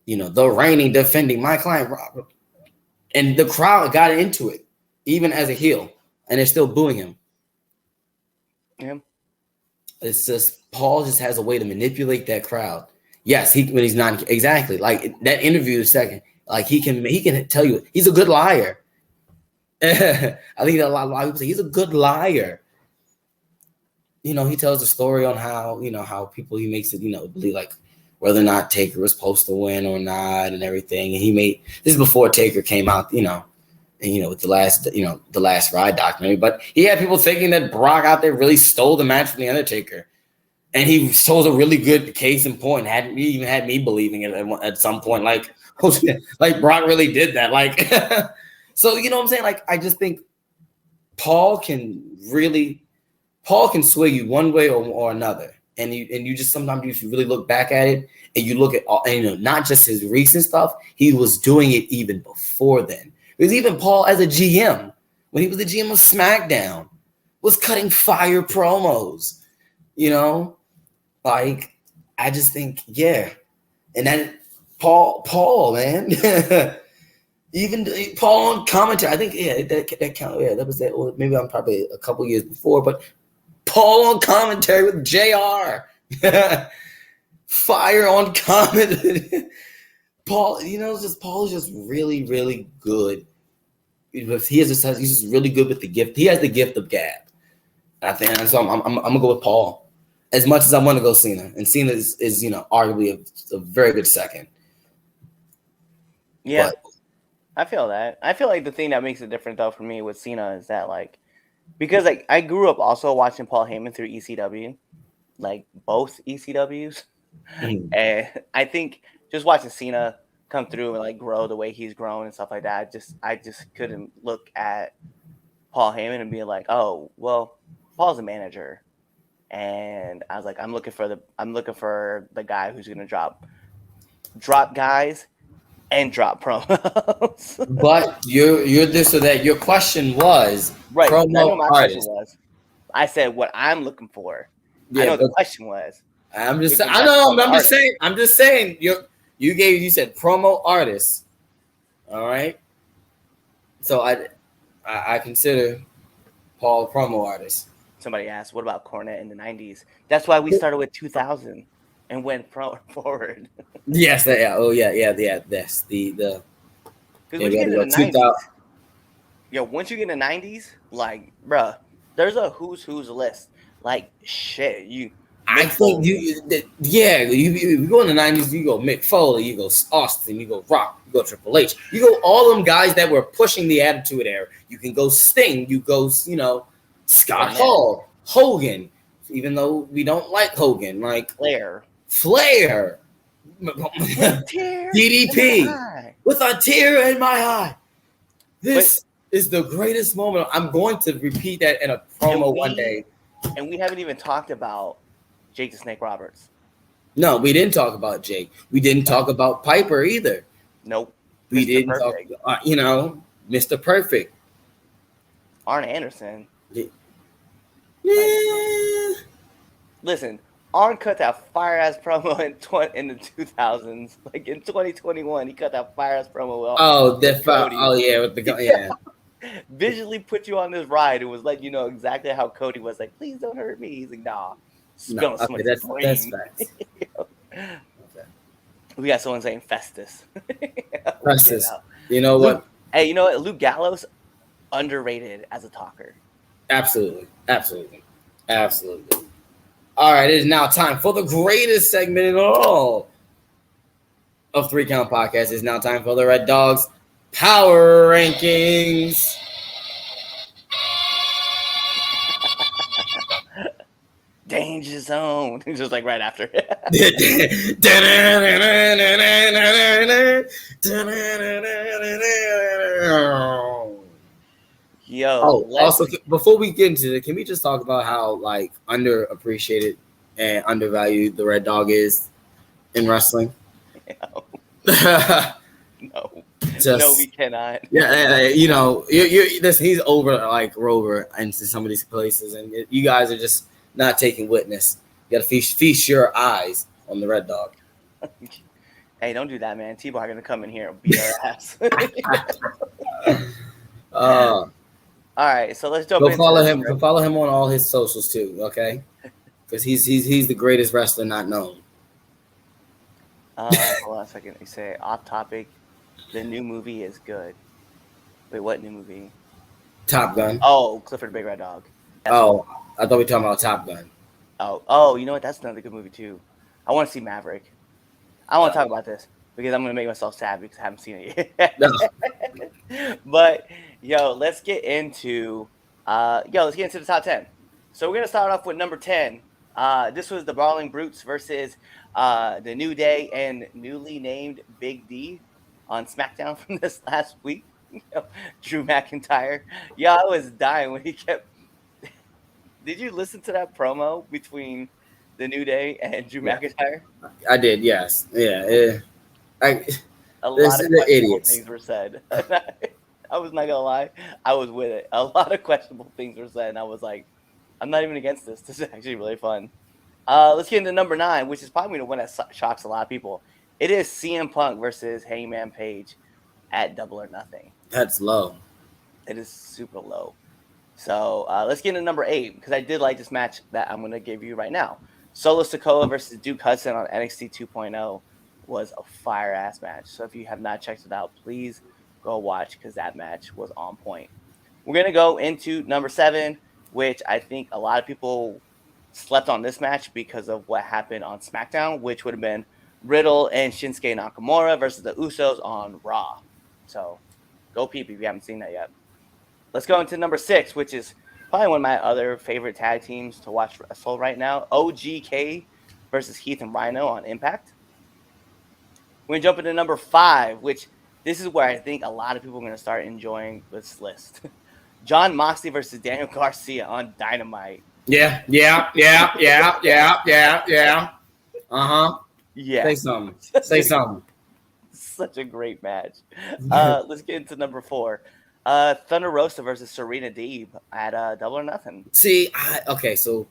the reigning, defending my client, Rob. And the crowd got into it, even as a heel, and they're still booing him. Yeah. It's just Paul just has a way to manipulate that crowd. Yes, when he's not exactly like that interview a second, like he can tell you he's a good liar. I think that a lot of people say he's a good liar. He tells a story on how people he makes it believe like whether or not Taker was supposed to win or not and everything. And this is before Taker came out, with the last Ride documentary. But he had people thinking that Brock out there really stole the match from the Undertaker. And he shows a really good case in point. He even had me believing it at some point, like Brock really did that. Like, so you know what I'm saying? Like, I just think Paul can sway you one way or another. And you just sometimes you should really look back at it and you look at all, not just his recent stuff. He was doing it even before then. Because even Paul as a GM, when he was the GM of SmackDown, was cutting fire promos. Like I just think, yeah. And then Paul, man. Even Paul on commentary. I think, that count. Yeah, that was that. Well, maybe I'm probably a couple years before, but Paul on commentary with JR. Fire on commentary. Paul, Paul is just really, really good. He's just really good with the gift. He has the gift of gab. I think, and so I'm gonna go with Paul. As much as I want to go Cena, and Cena is arguably a very good second. Yeah, but I feel that. I feel like the thing that makes it different though for me with Cena is that because I grew up also watching Paul Heyman through ECW, like both ECWs, and I think just watching Cena come through and grow the way he's grown and stuff like that, I just couldn't look at Paul Heyman and be like, oh well, Paul's a manager. And I was like, I'm looking for the guy who's gonna drop guys and drop promos. But you're this or that. Your question was right. Promo artist. I said what I'm looking for. Yeah, I know the question was. I'm just saying. You said promo artist. All right. So I consider Paul a promo artist. Somebody asked, what about Cornette in the 90s? That's why we started with 2000 and went forward. Yes. Yeah. Oh, yeah. That's the. Because when you get in the 90s, once you get in the 90s, bruh, there's a who's list. Shit, I think you go in the 90s, you go Mick Foley, you go Austin, you go Rock, you go Triple H, you go all them guys that were pushing the Attitude Era. You can go Sting, you go, Scott Hall, Hogan, even though we don't like Hogan, like Flair, DDP, with a tear in my eye. This is the greatest moment. I'm going to repeat that in a promo one day. And we haven't even talked about Jake the Snake Roberts. No, we didn't talk about Jake. We didn't talk about Piper either. Nope. We didn't talk, Mr. Perfect. Arn Anderson. Yeah. Listen, Arn cut that fire-ass promo in the 2000s. Like in 2021, he cut that fire-ass promo. With the yeah. Visually put you on this ride and was letting you know exactly how Cody was like, please don't hurt me. He's like, nah. That's facts. Okay. We got someone saying Festus. Festus. You know what? Hey, you know what? Luke Gallows, underrated as a talker. Absolutely. All right, it is now time for the greatest segment in all of 3 Count Podcast. It's now time for the Red Dogs Power Rankings. Danger Zone. Just like right after. Yo. Also, before we get into it, can we just talk about how underappreciated and undervalued the Red Dog is in wrestling? No. No, we cannot. Yeah, he's over like Rover into some of these places, and you guys are just not taking witness. You got to feast your eyes on the Red Dog. Hey, don't do that, man. T-Bar gonna come in here and beat our ass. All right, so let's jump. Follow him. Go follow him on all his socials too, okay? Because he's the greatest wrestler not known. Hold on a second. They say off topic. The new movie is good. Wait, what new movie? Top Gun. Oh, Clifford the Big Red Dog. I thought we were talking about Top Gun. Oh, you know what? That's another good movie too. I want to see Maverick. I want to talk about this because I'm gonna make myself sad because I haven't seen it yet. No. But let's get into the top 10. So we're gonna start off with number 10. This was the Brawling Brutes versus the New Day and newly named Big D on SmackDown from this last week. Drew McIntyre. Yeah, I was dying when he kept. Did you listen to that promo between the New Day and Drew McIntyre? I did. Yes. Yeah. A lot of questionable things were said. I was not gonna lie. I was with it. A lot of questionable things were said, and I was like, I'm not even against this. This is actually really fun. Let's get into number 9, which is probably the one that shocks a lot of people. It is CM Punk versus Hangman Page at Double or Nothing. That's low. It is super low. So let's get into number 8 because I did like this match that I'm going to give you right now. Solo Sikoa versus Duke Hudson on NXT 2.0 was a fire-ass match. So if you have not checked it out, please go watch because that match was on point. We're going to go into number 7, which I think a lot of people slept on this match because of what happened on SmackDown, which would have been Riddle and Shinsuke Nakamura versus the Usos on Raw. So go peep if you haven't seen that yet. Let's go into number 6, which is probably one of my other favorite tag teams to watch wrestle right now. OGK versus Heath and Rhino on Impact. We're going to jump into number 5, which this is where I think a lot of people are going to start enjoying this list. Jon Moxley versus Daniel Garcia on Dynamite. Yeah. Uh-huh. Yeah. Say something. Such a great match. Let's get into number 4. Thunder Rosa versus Serena Deeb at Double or Nothing. See, so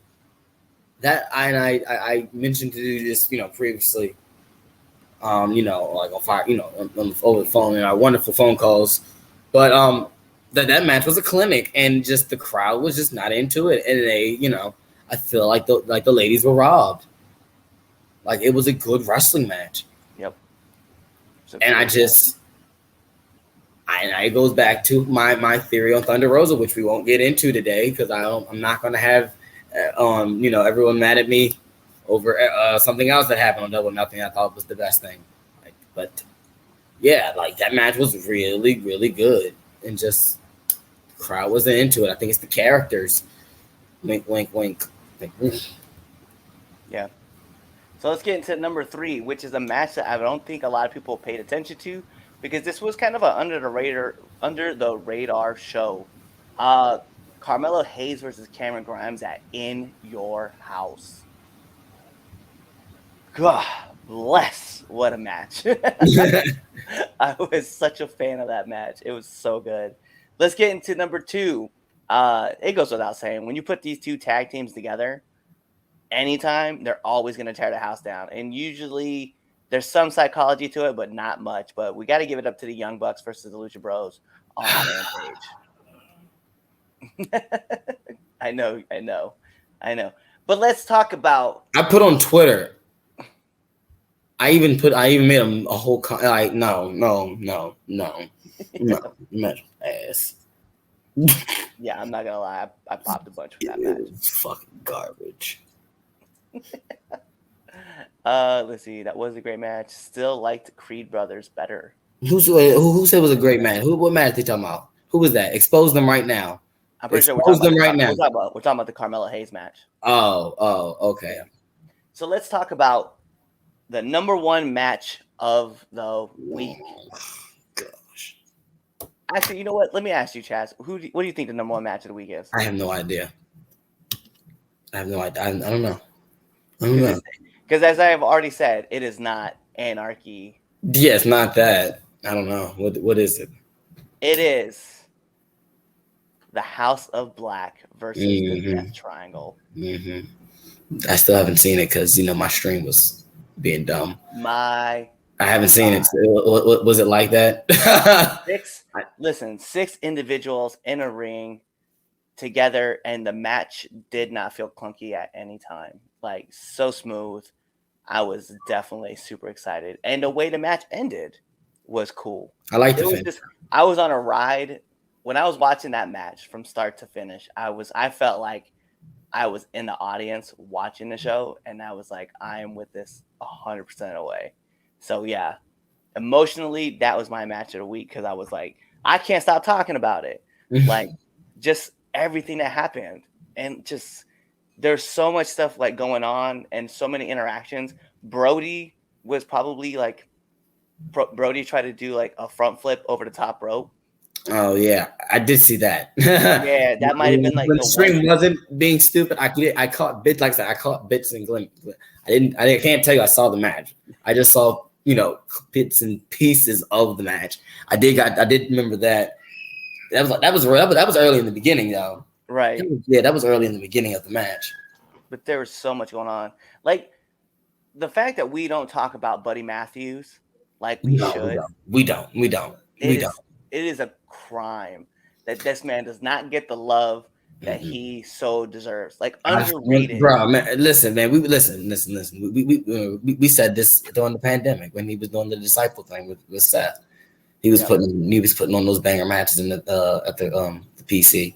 that I mentioned to do this, previously. Like on fire, over the phone and our wonderful phone calls, but that match was a clinic, and just the crowd was just not into it, and they, I feel like the ladies were robbed. Like it was a good wrestling match. Yep. And it goes back to my theory on Thunder Rosa, which we won't get into today because I'm not going to have everyone mad at me over something else that happened on Double or Nothing. I thought was the best thing. Like, but yeah, like that match was really, really good, and just the crowd wasn't into it. I think it's the characters. Wink, wink, wink. Like, Yeah. So let's get into number 3, which is a match that I don't think a lot of people paid attention to because this was kind of an under the radar show. Carmelo Hayes versus Cameron Grimes at In Your House. God bless, what a match. I was such a fan of that match. It was so good. Let's get into number 2. It goes without saying, when you put these two tag teams together, anytime, they're always going to tear the house down. And usually there's some psychology to it, but not much. But we got to give it up to the Young Bucks versus the Lucha Bros on Rampage. I know. But let's talk about. I put on Twitter. I even made a whole like no, ass. Yeah, I'm not gonna lie. I popped a bunch with that match. Fucking garbage. Let's see. That was a great match. Still liked Creed Brothers better. Who said it was a great match? What match they talking about? Who was that? Expose them right now. I'm pretty sure we're talking about the Carmelo Hayes match. Oh, okay. So let's talk about the number 1 match of the week. Gosh. Actually, you know what? Let me ask you, Chaz. What do you think the number 1 match of the week is? I have no idea. I don't know. Because as I have already said, it is not Anarchy. Yeah, it's not that. I don't know. What is it? It is the House of Black versus the Death Triangle. Mm-hmm. I still haven't seen it because my stream was being dumb. I haven't seen it. Was it like that? 6 individuals in a ring together, and the match did not feel clunky at any time. Like, so smooth. I was definitely super excited, and the way the match ended was cool. I liked it. I was on a ride when I was watching that match from start to finish. I felt like I was in the audience watching the show, and I was like, I am with this 100% away. So yeah, emotionally, that was my match of the week because I was like, I can't stop talking about it. Like, just everything that happened, and just there's so much stuff like going on and so many interactions. Brody was probably like Brody tried to do like a front flip over the top rope. Oh yeah, I did see that. Yeah, that might have been like when the stream wasn't being stupid. I caught bits, like I said, I caught bits and glimpses. I can't tell you I saw the match. I just saw bits and pieces of the match. I did remember that. That was early in the beginning though. Right. That was early in the beginning of the match. But there was so much going on. Like the fact that we don't talk about Buddy Matthews like we should. We don't. It is a crime that this man does not get the love that he so deserves. Like underrated. Bro, man, listen, man. We said this during the pandemic when he was doing the disciple thing with Seth. He was putting on those banger matches in at the PC.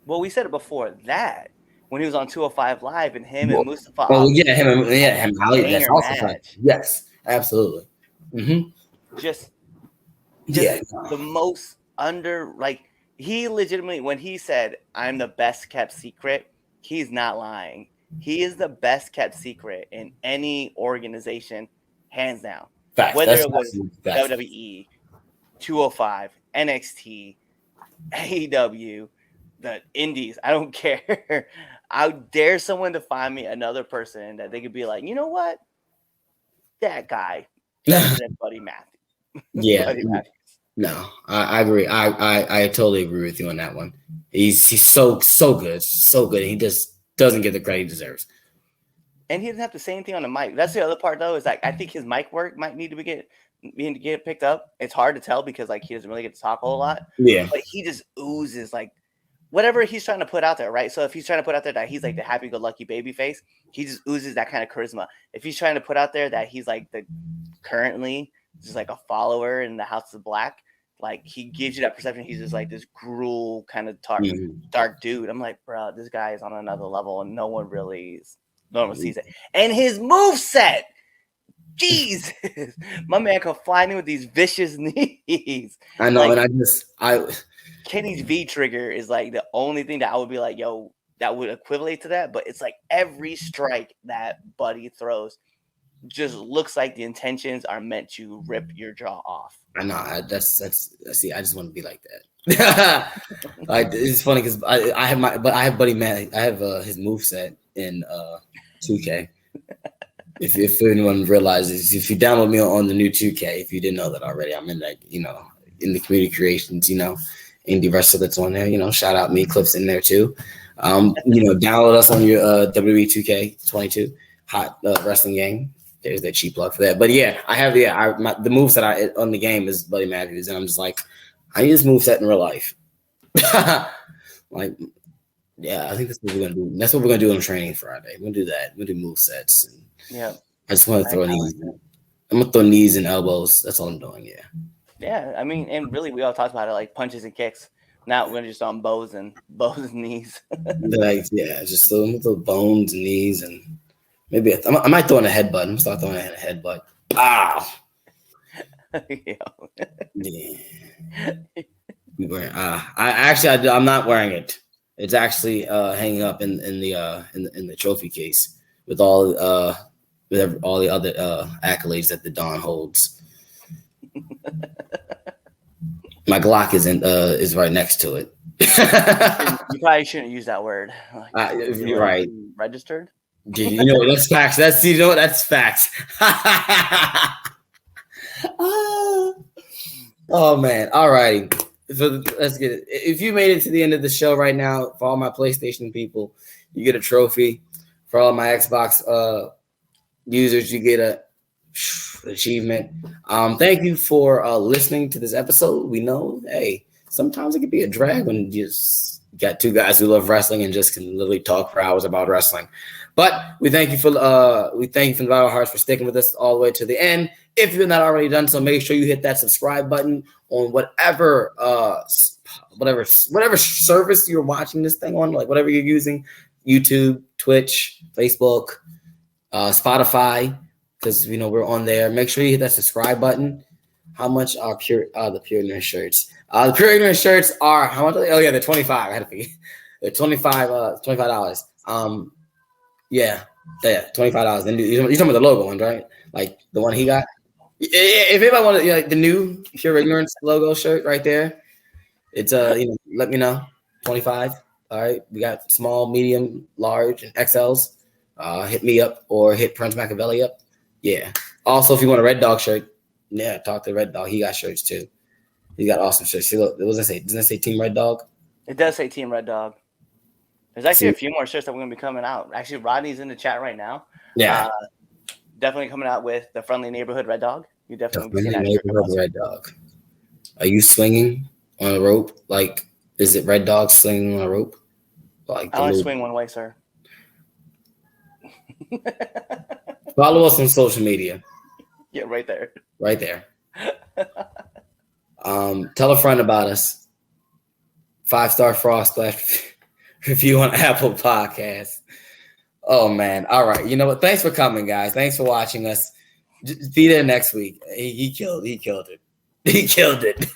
Well, we said it before that when he was on 205 Live and him and Mustafa. Oh yeah, him Ali. That's also fun. Yes, absolutely. Mm-hmm. Just the most he legitimately, when he said, I'm the best kept secret, he's not lying. He is the best kept secret in any organization, hands down. Facts. Whether it was WWE, 205, NXT, AEW, the Indies, I don't care. I dare someone to find me another person that they could be like, you know what? That guy better than Buddy Matthews. Yeah. Buddy Matthews. No, I agree. I totally agree with you on that one. He's so good. So good. He just doesn't get the credit he deserves. And he doesn't have to say anything on the mic. That's the other part though, is like I think his mic work might need to get picked up. It's hard to tell because like he doesn't really get to talk a whole lot. Yeah. But he just oozes like whatever he's trying to put out there, right? So if he's trying to put out there that he's like the happy-go-lucky baby face, he just oozes that kind of charisma. If he's trying to put out there that he's like currently just like a follower in the House of Black, like he gives you that perception he's just like this gruel kind of dark dude. I'm like, bro, this guy is on another level and no one really is normal season. And his moveset, Jesus, my man can fly in with these vicious knees. I know, Like, and Kenny's V trigger is like the only thing that I would be like, yo, that would equivalent to that. But it's like every strike that Buddy throws just looks like the intentions are meant to rip your jaw off. I know. That's see. I just want to be like that. Like, it's funny because I have Buddy Man. I have his moveset in 2K. If anyone realizes, if you download me on the new 2K, if you didn't know that already, I'm in in the community creations, indie wrestler that's on there. Shout out me, Cliff's in there too. Download us on your WWE 2K22 hot wrestling game. There's that cheap plug for that. But yeah, I have the moves that I on the game is Buddy Matthews, and I'm just like, I need this moveset in real life. Like, yeah, I think that's what we're gonna do. That's what we're gonna do on training Friday. We're gonna do that. We're gonna do movesets. Yeah. I just want to throw knees. I'm gonna throw knees and elbows. That's all I'm doing. Yeah. Yeah, I mean, and really, we all talked about it, like punches and kicks. Now we're just on bows and knees. Like, yeah, just throw bones and knees, and maybe I might throw in a headbutt. I'm gonna start throwing in a headbutt. Pow. Yeah. I'm not wearing it. It's actually hanging up in the trophy case with all the other accolades that the Don holds. My Glock is right next to it. You probably shouldn't use that word. You're right. Registered? That's facts. That's facts. Oh man. All righty. So let's get it. If you made it to the end of the show right now, for all my PlayStation people, you get a trophy. For all my Xbox users, you get an achievement. Thank you for listening to this episode. We know, hey, sometimes it can be a drag when you just got two guys who love wrestling and just can literally talk for hours about wrestling. But we thank you from the bottom of our hearts for sticking with us all the way to the end. If you've not already done so, make sure you hit that subscribe button on whatever service you're watching this thing on, like whatever you're using, YouTube, Twitch, Facebook, Spotify, because we're on there. Make sure you hit that subscribe button. How much are the Pure Ignorance shirts? The Pure Ignorance shirts are how much? Oh yeah, they're $25. I had to forget. They're $25. Yeah, $25. And you're talking about the logo one, right? Like the one he got. If anybody wanted like the new Pure Ignorance logo shirt right there, it's let me know. 25. All right, we got small, medium, large, and XLs. Hit me up or hit Prince Machiavelli up. Yeah. Also, if you want a Red Dog shirt, yeah, talk to Red Dog. He got shirts too. He got awesome shirts. See, look, what does it say? Doesn't it say Team Red Dog? It does say Team Red Dog. There's actually a few more shirts that we're going to be coming out. Actually, Rodney's in the chat right now. Yeah. Definitely coming out with the Friendly Neighborhood Red Dog. You definitely see that neighborhood Red Dog. Are you swinging on a rope? Like, is it Red Dog swinging on a rope? Like, I only swing one way, sir. Follow us on social media. Yeah, right there. Right there. Tell a friend about us. 5-star Frost Splash review on Apple Podcasts. Oh man. All right. You know what? Thanks for coming, guys. Thanks for watching us. Just be there next week. He killed it. He killed it.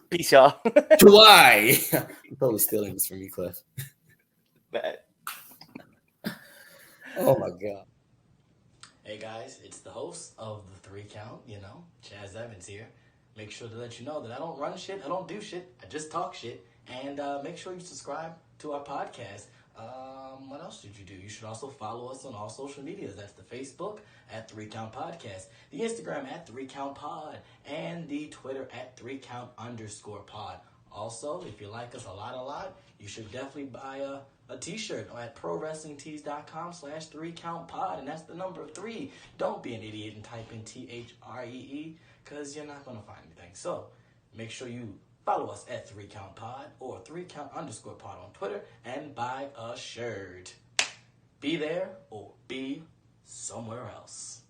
Peace, y'all. Why? I'm totally stealing this from you, Cliff. Oh my God. Hey guys, it's the host of the 3 Count, Chaz Evans here. Make sure to let you know that I don't run shit, I don't do shit, I just talk shit. And make sure you subscribe to our podcast. What else did you do? You should also follow us on all social medias. That's the Facebook at 3 Count Podcast, the Instagram at 3 Count Pod, and the Twitter at 3count_pod. Also, if you like us a lot, you should definitely buy a t-shirt at prowrestlingtees.com/3countpod, and that's the number 3. Don't be an idiot and type in THREE, because you're not going to find anything. So make sure you follow us at 3countpod or 3count_pod on Twitter and buy a shirt. Be there or be somewhere else.